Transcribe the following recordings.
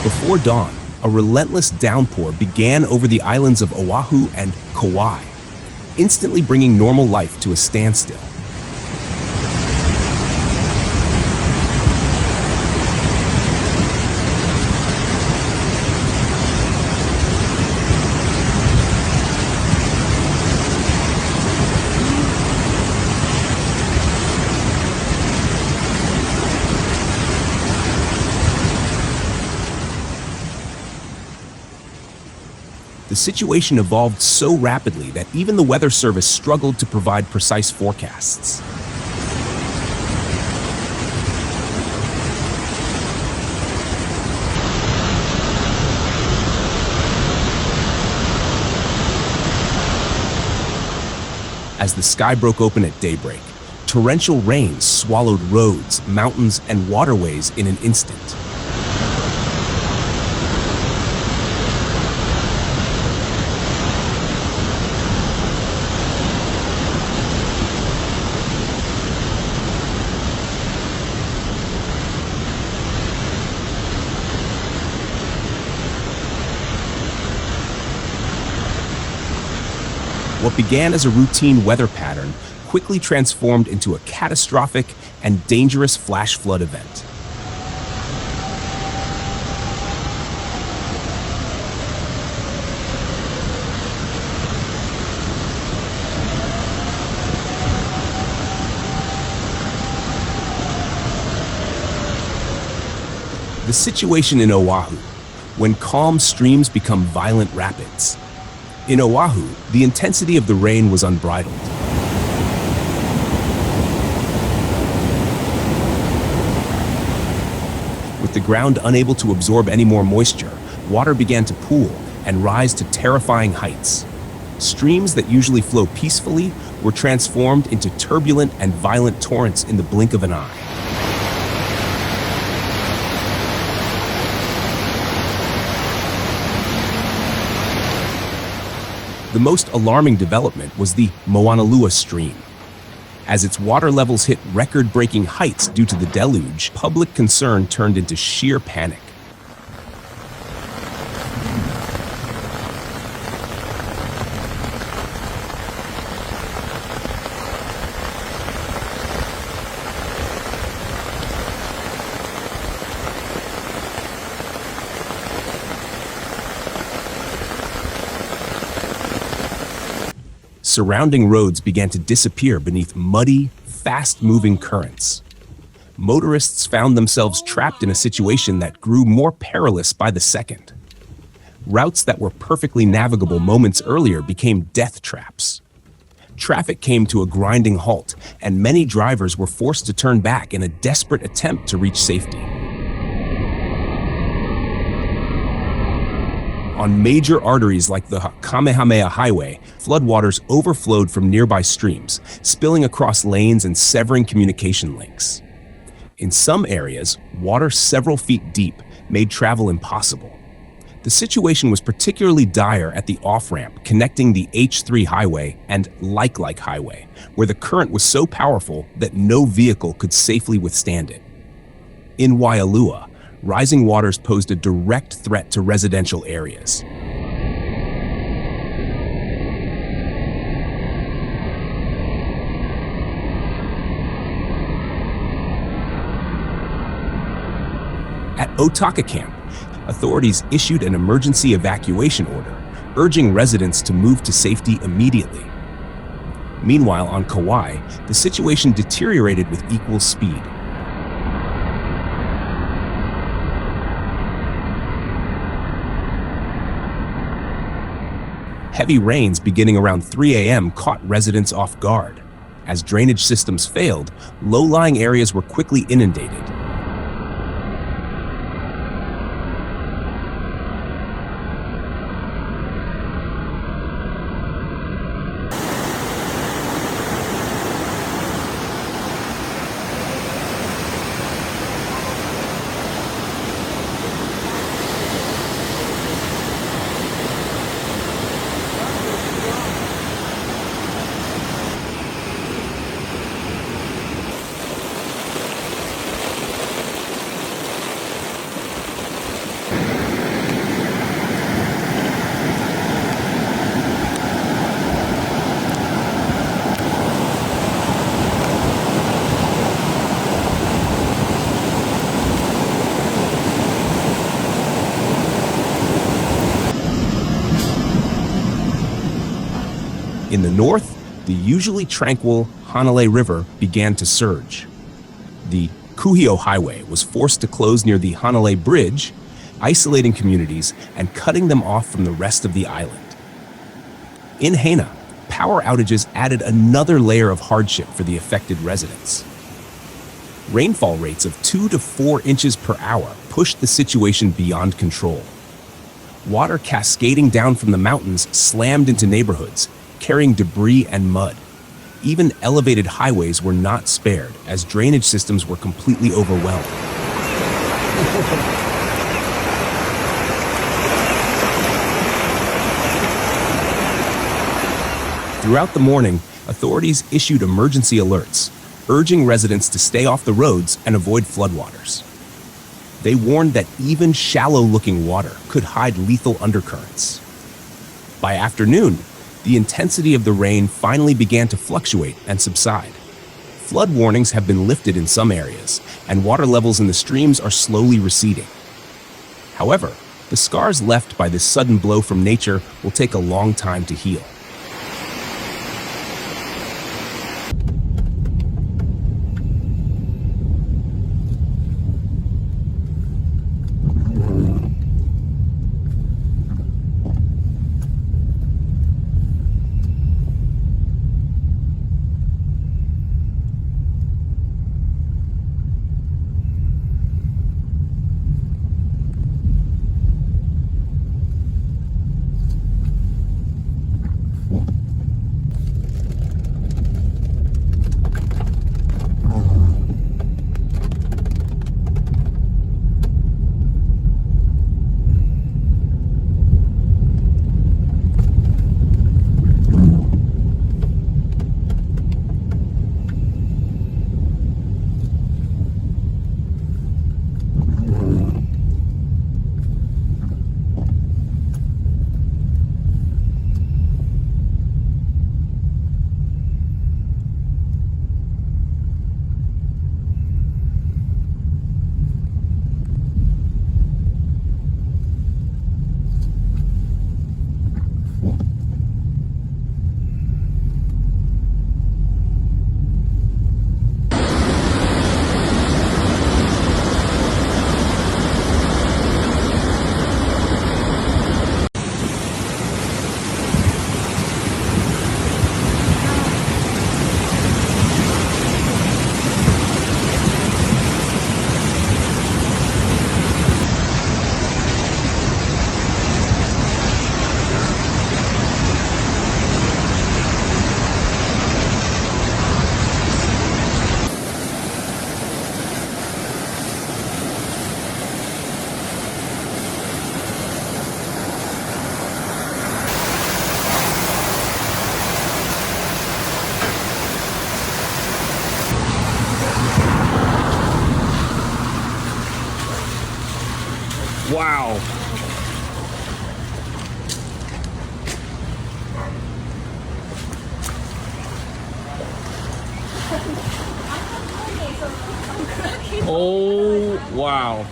Before dawn, a relentless downpour began over the islands of Oahu and Kauai, instantly bringing normal life to a standstill. The situation evolved so rapidly that even the Weather Service struggled to provide precise forecasts. As the sky broke open at daybreak, torrential rains swallowed roads, mountains, and waterways in an instant. What began as a routine weather pattern quickly transformed into a catastrophic and dangerous flash flood event. The situation in Oahu, when calm streams become violent rapids. In Oahu, the intensity of the rain was unbridled. With the ground unable to absorb any more moisture, water began to pool and rise to terrifying heights. Streams that usually flow peacefully were transformed into turbulent and violent torrents in the blink of an eye. The most alarming development was the Moanalua stream. As its water levels hit record-breaking heights due to the deluge, public concern turned into sheer panic. Surrounding roads began to disappear beneath muddy, fast-moving currents. Motorists found themselves trapped in a situation that grew more perilous by the second. Routes that were perfectly navigable moments earlier became death traps. Traffic came to a grinding halt, and many drivers were forced to turn back in a desperate attempt to reach safety. On major arteries like the Kamehameha Highway, floodwaters overflowed from nearby streams, spilling across lanes and severing communication links. In some areas, water several feet deep made travel impossible. The situation was particularly dire at the off-ramp connecting the H-3 highway and Likelike highway, where the current was so powerful that no vehicle could safely withstand it. In Waialua, rising waters posed a direct threat to residential areas. At Otaka Camp, authorities issued an emergency evacuation order, urging residents to move to safety immediately. Meanwhile, on Kauai, the situation deteriorated with equal speed. Heavy rains beginning around 3 a.m. caught residents off guard. As drainage systems failed, low-lying areas were quickly inundated. In the north, the usually tranquil Hanalei River began to surge. The Kuhio Highway was forced to close near the Hanalei Bridge, isolating communities and cutting them off from the rest of the island. In Hana, power outages added another layer of hardship for the affected residents. Rainfall rates of 2 to 4 inches per hour pushed the situation beyond control. Water cascading down from the mountains slammed into neighborhoods, carrying debris and mud. Even elevated highways were not spared, as drainage systems were completely overwhelmed. Throughout the morning, authorities issued emergency alerts, urging residents to stay off the roads and avoid floodwaters. They warned that even shallow-looking water could hide lethal undercurrents. By afternoon, the intensity of the rain finally began to fluctuate and subside. Flood warnings have been lifted in some areas, and water levels in the streams are slowly receding. However, the scars left by this sudden blow from nature will take a long time to heal. Wow. Oh, wow.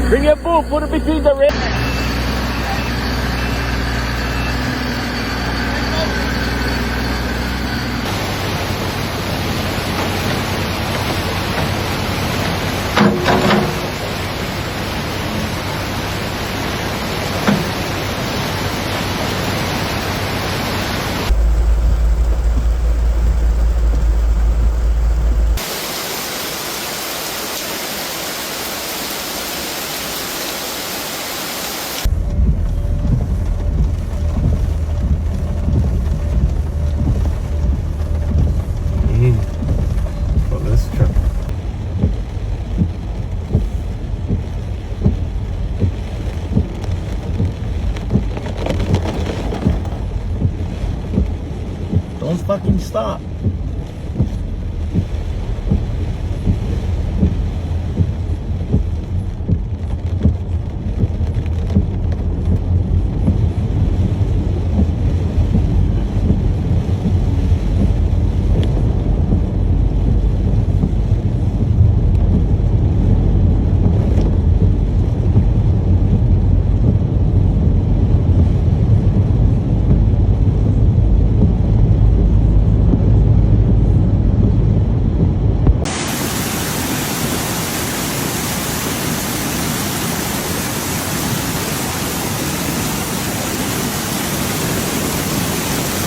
Bring your boot, put it between the ribs. fucking stop.